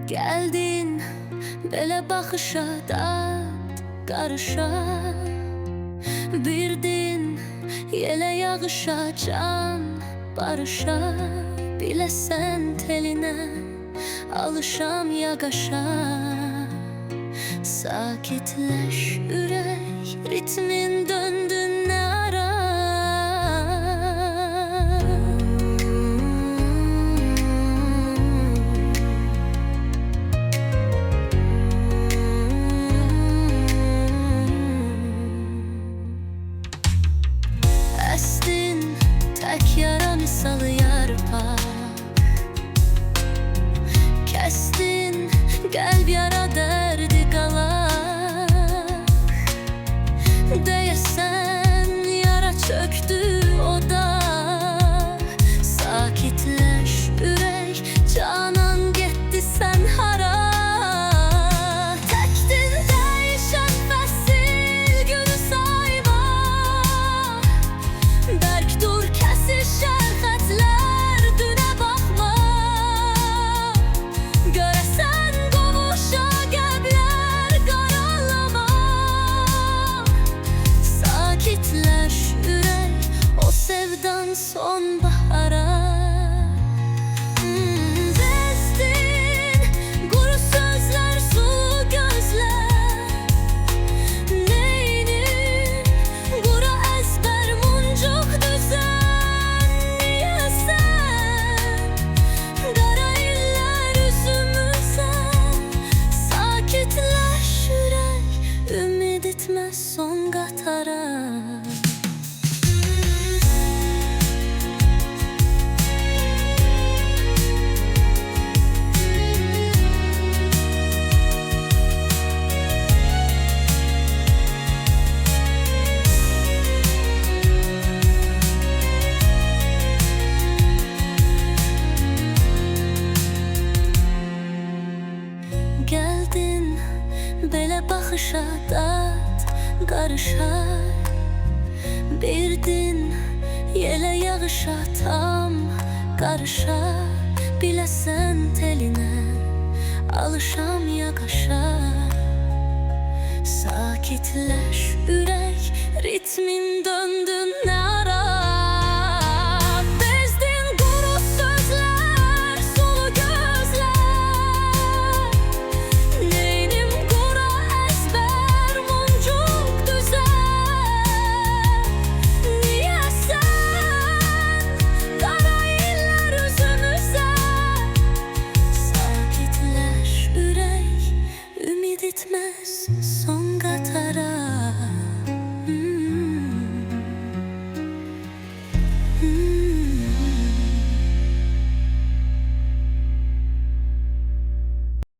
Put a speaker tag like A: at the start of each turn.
A: Geldin belə baxışa dad qarışa, birdin yelə yağışa can barışa. Biləsən telinə alışam yağaşa, sakitləş ürək, ritmin döndü nə ara. Əsdin tək yara misalı yarpaq, kəstin qəlb yara dərdi qalaq. Deyəsən yara çöktü o da, sakitləş ürək, canan getdi sən hara. Təkdin dəyişən fəsil günü sayma, bərk dur kəsişər xətlər dünə baxma. Görəsən qovuşa qəblər qaralama, sakitləş ürək, o sevdan sonbahara. Bezdin quru sözlər, sulu gözlər, neynim qura əzbər muncuq düzən. Niyəsən qara illər üzümüzə, sakitləş ürək, ümid etmə son qatara. Geldin belə baxışa dad qarışa, birdin yelə yağışa tam qarışa. Biləsən telinə alışam yağaşa, sakitləş ürək, ritmin döndü nə ara.